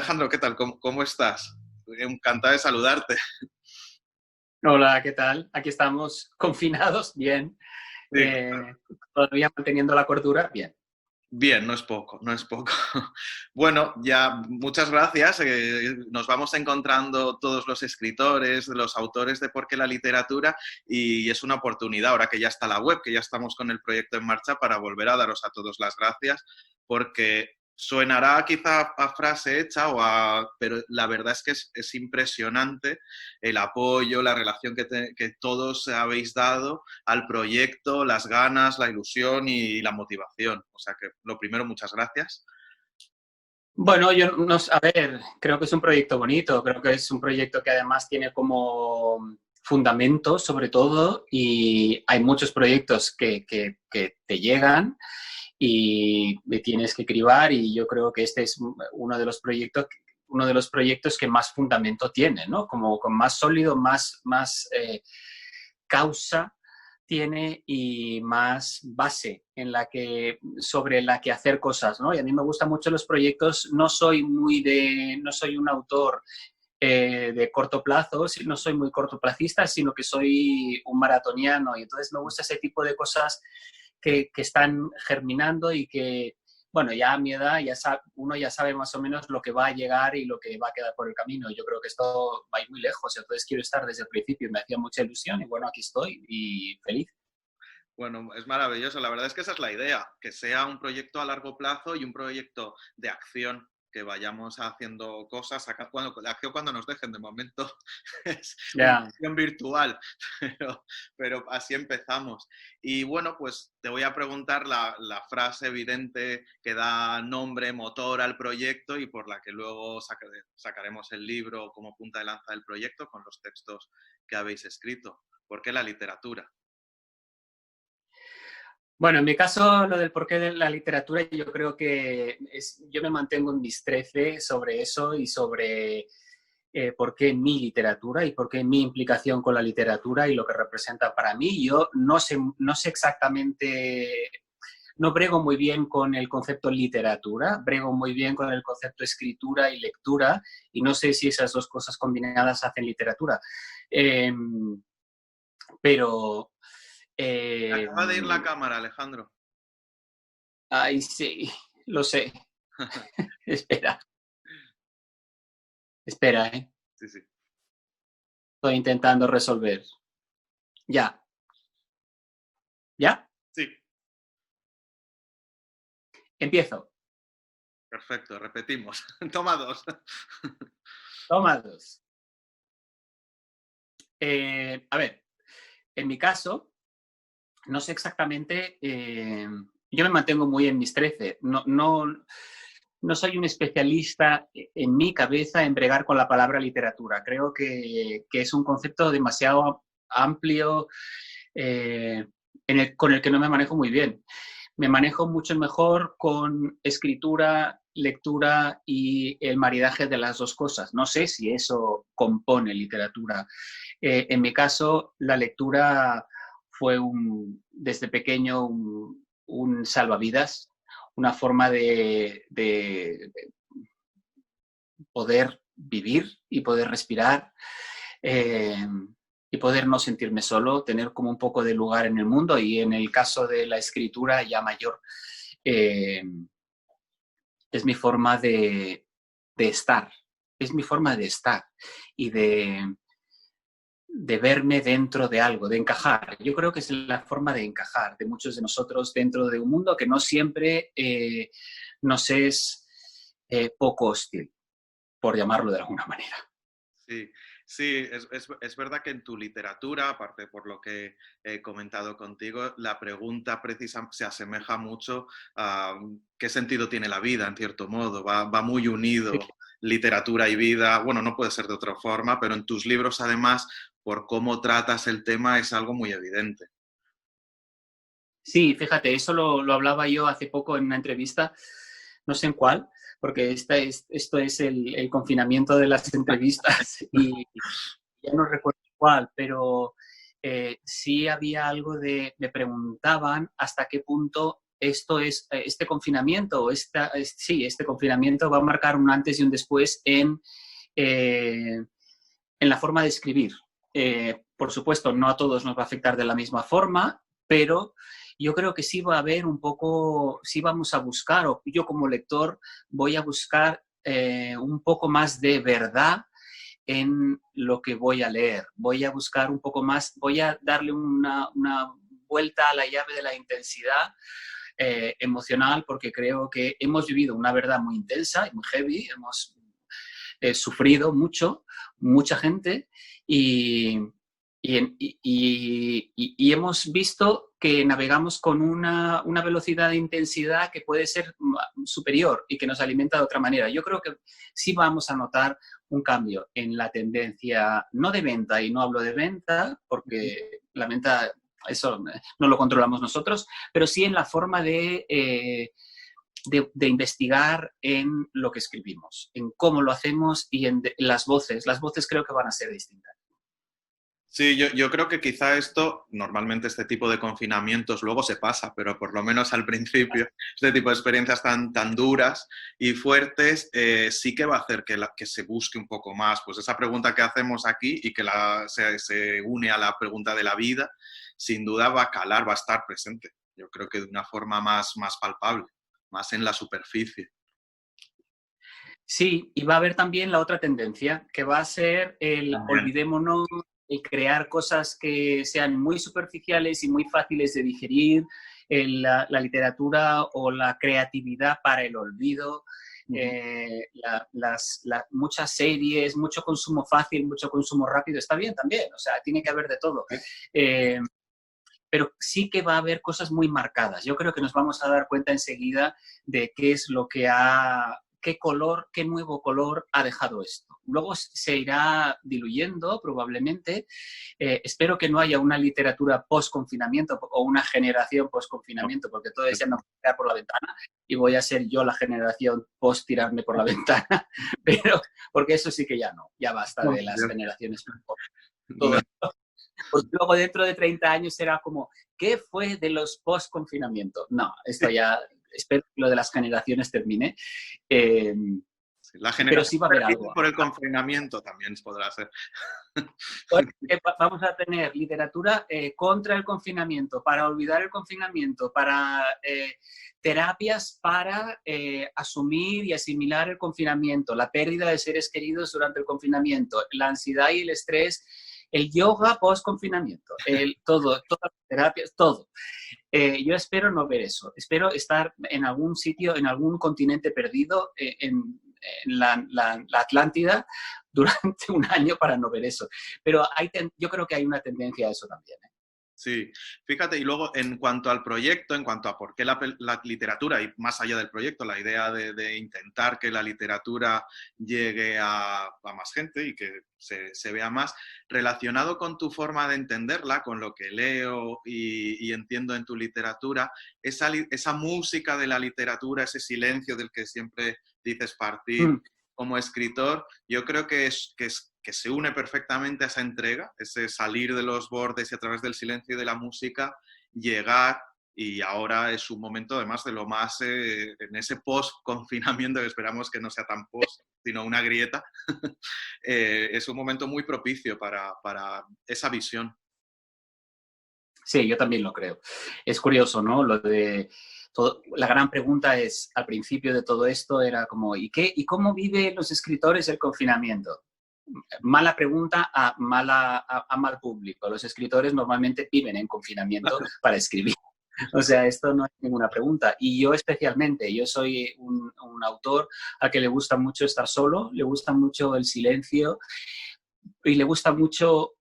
Alejandro, ¿qué tal? ¿Cómo estás? Encantado de saludarte. Hola, ¿qué tal? Aquí estamos confinados, bien. Sí, Todavía manteniendo la cordura, bien. bien, no es poco, no es poco. Bueno, ya muchas gracias. Nos vamos encontrando todos los escritores, los autores de Por qué la literatura y es una oportunidad, ahora que ya está la web, que ya estamos con el proyecto en marcha, para volver a daros a todos las gracias porque suenará quizá a frase hecha, pero la verdad es que es impresionante el apoyo, la relación que todos habéis dado al proyecto, las ganas, la ilusión y la motivación. O sea que lo primero, muchas gracias. Bueno, yo no, a ver, creo que es un proyecto bonito, creo que es un proyecto que además tiene como fundamento sobre todo y hay muchos proyectos que te llegan y tienes que cribar y yo creo que este es uno de los proyectos que más fundamento tiene, ¿no? Como con más sólido, más causa tiene y más base sobre la que hacer cosas, ¿no? Y a mí me gustan mucho los proyectos, no soy un autor de corto plazo, no soy muy cortoplacista, sino que soy un maratoniano y entonces me gusta ese tipo de cosas que están germinando y que, bueno, ya a mi edad uno ya sabe más o menos lo que va a llegar y lo que va a quedar por el camino. Yo creo que esto va a ir muy lejos, entonces quiero estar desde el principio. Me hacía mucha ilusión y bueno, aquí estoy y feliz. Bueno, es maravilloso. La verdad es que esa es la idea, que sea un proyecto a largo plazo y un proyecto de acción, que vayamos haciendo cosas. La acción cuando nos dejen, de momento es una Ya. acción virtual, pero así empezamos. Y bueno, pues te voy a preguntar la frase evidente que da nombre, motor al proyecto y por la que luego sacaremos el libro como punta de lanza del proyecto con los textos que habéis escrito. ¿Por qué la literatura? Bueno, en mi caso, lo del porqué de la literatura, yo creo que yo me mantengo en mis 13 sobre eso y sobre por qué mi literatura y por qué mi implicación con la literatura y lo que representa para mí. Yo no sé exactamente, no brego muy bien con el concepto literatura, brego muy bien con el concepto escritura y lectura y no sé si esas dos cosas combinadas hacen literatura. Eh, pero... Eh, Acaba de ir la cámara, Alejandro. Ay, sí, lo sé. Espera, espera, ¿eh? Sí, sí. Estoy intentando resolver. Ya, ya, Sí, empiezo. perfecto, repetimos. Toma dos. Toma dos. A ver, en mi caso, no sé exactamente, yo me mantengo muy en mis 13. No soy un especialista en mi cabeza en bregar con la palabra literatura. Creo que es un concepto demasiado amplio con el que no me manejo muy bien. Me manejo mucho mejor con escritura, lectura y el maridaje de las dos cosas. No sé si eso compone literatura. En mi caso, la lectura fue desde pequeño un salvavidas, una forma de poder vivir y poder respirar eh, y poder no sentirme solo, tener como un poco de lugar en el mundo y en el caso de la escritura ya mayor, eh, es mi forma de estar, es mi forma de estar y de verme dentro de algo, de encajar. Yo creo que es la forma de encajar de muchos de nosotros dentro de un mundo que no siempre nos es poco hostil, por llamarlo de alguna manera. Sí, sí, es verdad que en tu literatura, aparte por lo que he comentado contigo, la pregunta precisa se asemeja mucho a qué sentido tiene la vida, en cierto modo. Va muy Sí. unido literatura y vida. Bueno, no puede ser de otra forma, pero en tus libros, además, por cómo tratas el tema, es algo muy evidente. Sí, fíjate, eso lo hablaba yo hace poco en una entrevista, no sé en cuál, porque esto es el confinamiento de las entrevistas y ya no recuerdo cuál, pero sí había algo me preguntaban hasta qué punto este confinamiento, este confinamiento va a marcar un antes y un después en la forma de escribir. Por supuesto, no a todos nos va a afectar de la misma forma, pero yo creo que sí va a haber un poco, sí vamos a buscar, o yo como lector voy a buscar un poco más de verdad en lo que voy a leer. Voy a buscar un poco más, voy a darle una vuelta a la llave de la intensidad emocional, porque creo que hemos vivido una verdad muy intensa y muy heavy, hemos sufrido mucho, mucha gente, y, y hemos visto que navegamos con una velocidad de intensidad que puede ser superior y que nos alimenta de otra manera. Yo creo que sí vamos a notar un cambio en la tendencia, no de venta, y no hablo de venta, porque la venta, eso no lo controlamos nosotros, pero sí en la forma de investigar en lo que escribimos, en cómo lo hacemos y en las voces. Las voces creo que van a ser distintas. Sí, yo creo que quizá esto, normalmente este tipo de confinamientos luego se pasa, pero por lo menos al principio, este tipo de experiencias tan duras y fuertes, sí que va a hacer que se busque un poco más. Pues esa pregunta que hacemos aquí y que se une a la pregunta de la vida, sin duda va a calar, va a estar presente. Yo creo que de una forma más palpable, más en la superficie. Sí, y va a haber también la otra tendencia, que va a ser el También. olvidémonos, el crear cosas que sean muy superficiales y muy fáciles de digerir, la literatura o la creatividad para el olvido, muchas series, mucho consumo fácil, mucho consumo rápido, está bien también, o sea, tiene que haber de todo. Eh, pero sí que va a haber cosas muy marcadas. Yo creo que nos vamos a dar cuenta enseguida de qué es lo que qué color, qué nuevo color ha dejado esto. Luego se irá diluyendo probablemente. Espero que no haya una literatura post-confinamiento o una generación post-confinamiento, porque todo eso me va a tirar por la ventana y voy a ser yo la generación post-tirarme por la ventana, pero porque eso sí que ya no, ya basta de las generaciones post. Todo No. porque luego dentro de 30 años será como, ¿qué fue de los post-confinamiento? No, esto ya, espero que lo de las generaciones termine. Eh, La pero sí generación va a haber perdida algo. por el confinamiento también podrá ser. Vamos a tener literatura contra el confinamiento, para olvidar el confinamiento, para terapias para asumir y asimilar el confinamiento, la pérdida de seres queridos durante el confinamiento, la ansiedad y el estrés, el yoga post-confinamiento, todas las terapias, todo. Yo espero no ver eso. Espero estar en algún sitio, en algún continente perdido, en la Atlántida, durante un año para no ver eso. Pero yo creo que hay una tendencia a eso también. Sí, fíjate, y luego en cuanto al proyecto, en cuanto a por qué la literatura, y más allá del proyecto, la idea de intentar que la literatura llegue a más gente y que se vea más, relacionado con tu forma de entenderla, con lo que leo y entiendo en tu literatura, esa música de la literatura, ese silencio del que siempre dices partir como escritor, yo creo que se une perfectamente a esa entrega, ese salir de los bordes y a través del silencio y de la música, llegar, y ahora es un momento además de lo más, en ese post-confinamiento, que esperamos que no sea tan post, sino una grieta, es un momento muy propicio para esa visión. Sí, yo también lo creo. Es curioso, ¿no? La gran pregunta es, al principio de todo esto era como, ¿y cómo viven los escritores el confinamiento? Mala pregunta a mal público. Los escritores normalmente viven en confinamiento para escribir. O sea, esto no es ninguna pregunta. Y yo especialmente, yo soy un autor al que le gusta mucho estar solo, le gusta mucho el silencio y le gusta mucho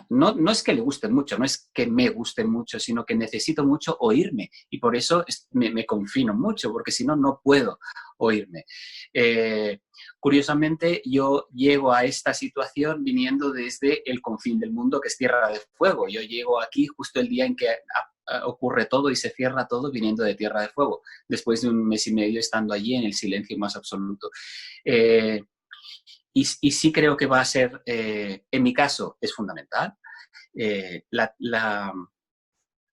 no es que le guste mucho, no es que me guste mucho, sino que necesito mucho oírme y por eso me confino mucho, porque si no, no puedo oírme. Curiosamente, yo llego a esta situación viniendo desde el confín del mundo, que es Tierra de Fuego. Yo llego aquí justo el día en que ocurre todo y se cierra todo viniendo de Tierra de Fuego, después de un mes y medio estando allí en el silencio más absoluto. Y sí creo que va a ser, en mi caso, es fundamental.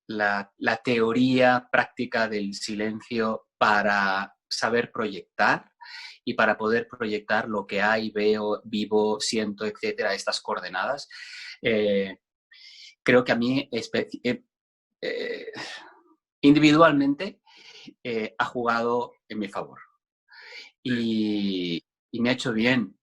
la teoría práctica del silencio para saber proyectar y para poder proyectar lo que hay, veo, vivo, siento, etcétera, estas coordenadas. Creo que a mí individualmente ha jugado en mi favor. Y me ha hecho bien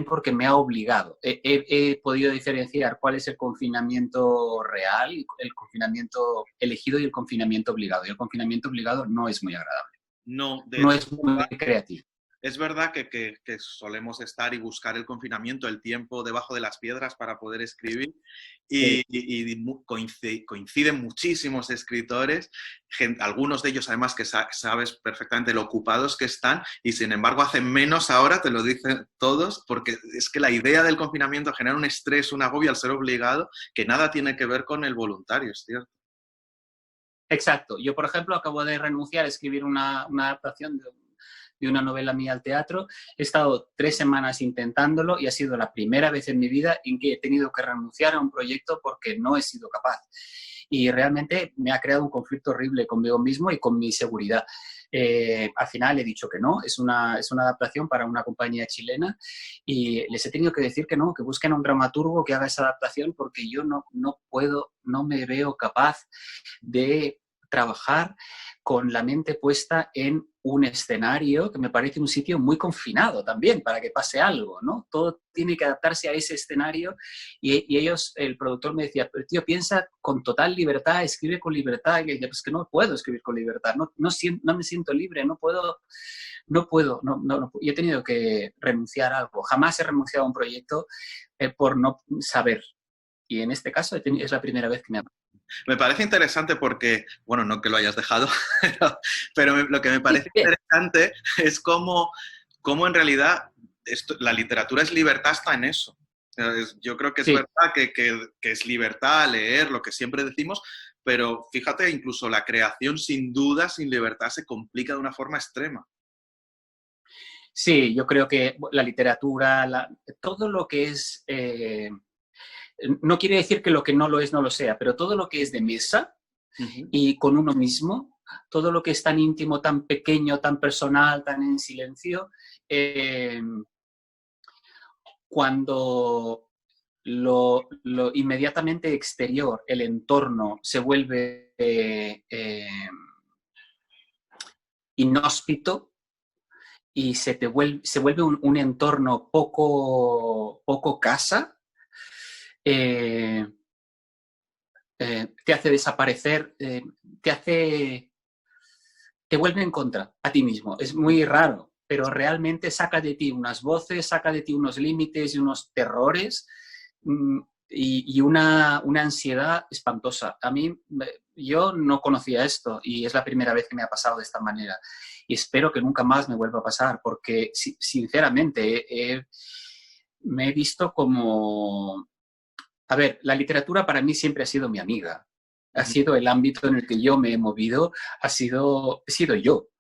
porque me ha obligado. He podido diferenciar cuál es el confinamiento real, el confinamiento elegido y el confinamiento obligado. Y el confinamiento obligado no es muy agradable, No, de no hecho, es muy creativo. es verdad que solemos estar y buscar el confinamiento, el tiempo debajo de las piedras para poder escribir coinciden muchísimos escritores, algunos de ellos además que sabes perfectamente lo ocupados que están y sin embargo hacen menos ahora, te lo dicen todos, porque es que la idea del confinamiento genera un estrés, un agobio al ser obligado que nada tiene que ver con el voluntario, es cierto. Exacto. Yo, por ejemplo, acabo de renunciar a escribir una adaptación de una novela mía al teatro. He estado 3 semanas intentándolo y ha sido la primera vez en mi vida en que he tenido que renunciar a un proyecto porque no he sido capaz. Y realmente me ha creado un conflicto horrible conmigo mismo y con mi seguridad. Al final he dicho que no, es una adaptación para una compañía chilena y les he tenido que decir que no, que busquen a un dramaturgo que haga esa adaptación porque yo no puedo, no me veo capaz de trabajar con la mente puesta en un escenario que me parece un sitio muy confinado también para que pase algo, ¿no? Todo tiene que adaptarse a ese escenario y ellos, el productor me decía, pero tío, piensa con total libertad, escribe con libertad. Y yo decía, pues que no puedo escribir con libertad, no me siento libre, no puedo. Yo he tenido que renunciar a algo. Jamás he renunciado a un proyecto por no saber. Y en este caso es la primera vez que me ha... Me parece interesante porque, bueno, no que lo hayas dejado, pero lo que me parece interesante es cómo en realidad la literatura es libertad hasta en eso. Yo creo que es verdad que es libertad leer, lo que siempre decimos, pero fíjate, incluso la creación sin duda, sin libertad, se complica de una forma extrema. Sí, yo creo que la literatura, todo lo que es... no quiere decir que lo que no lo es no lo sea, pero todo lo que es de mesa y con uno mismo, todo lo que es tan íntimo, tan pequeño, tan personal, tan en silencio, cuando lo inmediatamente exterior, el entorno, se vuelve inhóspito y se vuelve un entorno poco casa, te hace desaparecer, te vuelve en contra a ti mismo. Es muy raro, pero realmente saca de ti unas voces, saca de ti unos límites y unos terrores y una ansiedad espantosa. Yo no conocía esto y es la primera vez que me ha pasado de esta manera. Y espero que nunca más me vuelva a pasar, porque sinceramente me he visto como... A ver, la literatura para mí siempre ha sido mi amiga. Ha sido el ámbito en el que yo me he movido, he sido yo.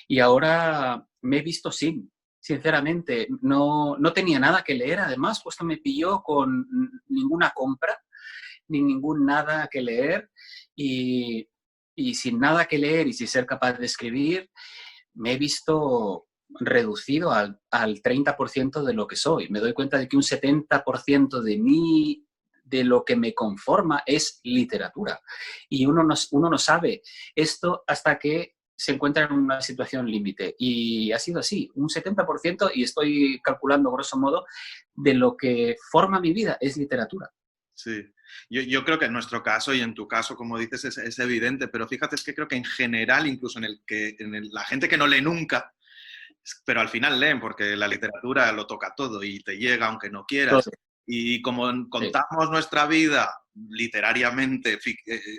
Y ahora me he visto sinceramente. No tenía nada que leer, además, pues me pilló con ninguna compra, ni ningún nada que leer. Y sin nada que leer y sin ser capaz de escribir, me he visto reducido al 30% de lo que soy. Me doy cuenta de que un 70% de mí, de lo que me conforma, es literatura. Y uno no sabe esto hasta que se encuentra en una situación límite. Y ha sido así, un 70%, y estoy calculando grosso modo, de lo que forma mi vida es literatura. Sí, yo creo que en nuestro caso y en tu caso, como dices, es evidente, pero fíjate, es que creo que en general, incluso la gente que no lee nunca, pero al final leen porque la literatura lo toca todo y te llega aunque no quieras. Todo. Y como contamos nuestra vida literariamente,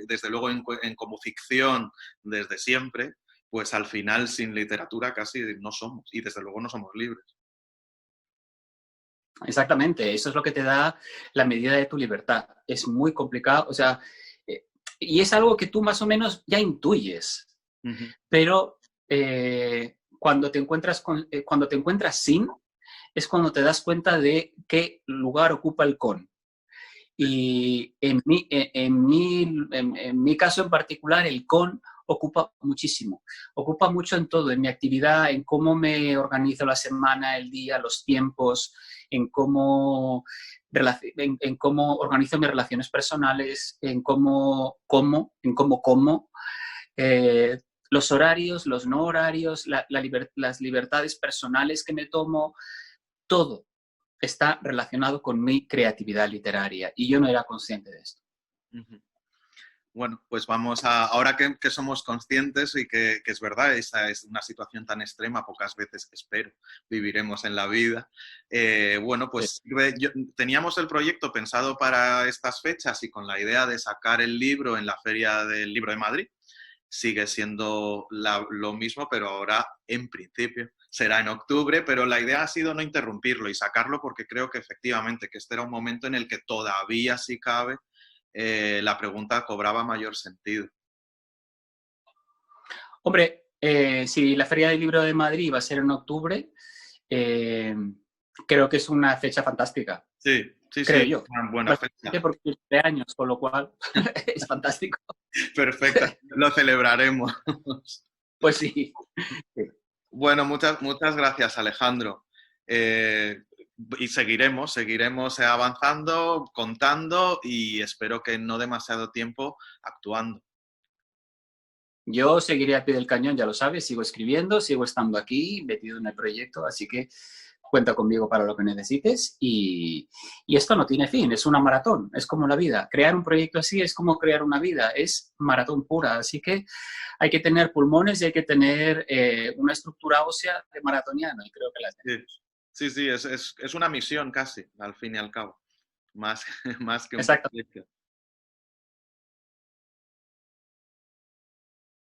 desde luego como ficción desde siempre, pues al final sin literatura casi no somos y desde luego no somos libres. Exactamente, eso es lo que te da la medida de tu libertad. Es muy complicado, o sea, y es algo que tú más o menos ya intuyes, pero cuando te encuentras sin, es cuando te das cuenta de qué lugar ocupa el con. Y en mi caso en particular, el con ocupa muchísimo. Ocupa mucho en todo, en mi actividad, en cómo me organizo la semana, el día, los tiempos, en cómo, en cómo organizo mis relaciones personales, en cómo como, los horarios, los no horarios, las libertades personales que me tomo, todo está relacionado con mi creatividad literaria y yo no era consciente de esto. Bueno, pues vamos a, ahora que somos conscientes y que es verdad, esa es una situación tan extrema, pocas veces espero viviremos en la vida. Bueno, pues teníamos el proyecto pensado para estas fechas y con la idea de sacar el libro en la Feria del Libro de Madrid. Sigue siendo lo mismo, pero ahora en principio será en octubre, pero la idea ha sido no interrumpirlo y sacarlo porque creo que efectivamente que este era un momento en el que todavía, si cabe, la pregunta cobraba mayor sentido. Hombre, si la Feria del Libro de Madrid va a ser en octubre, creo que es una fecha fantástica. Sí, sí, creo sí, yo. una buena fecha. Porque cumple años, con lo cual es fantástico. Perfecto, lo celebraremos. Pues sí. Bueno, muchas gracias, Alejandro. Y seguiremos avanzando, contando y espero que en no demasiado tiempo actuando. Yo seguiré a pie del cañón, ya lo sabes, sigo escribiendo, sigo estando aquí, metido en el proyecto, así que cuenta conmigo para lo que necesites y esto no tiene fin, es una maratón, es como la vida. Crear un proyecto así es como crear una vida, es maratón pura, así que hay que tener pulmones y hay que tener una estructura ósea de maratoniano y creo que la tenemos. Sí, es una misión casi, al fin y al cabo, más que un Exacto. proyecto.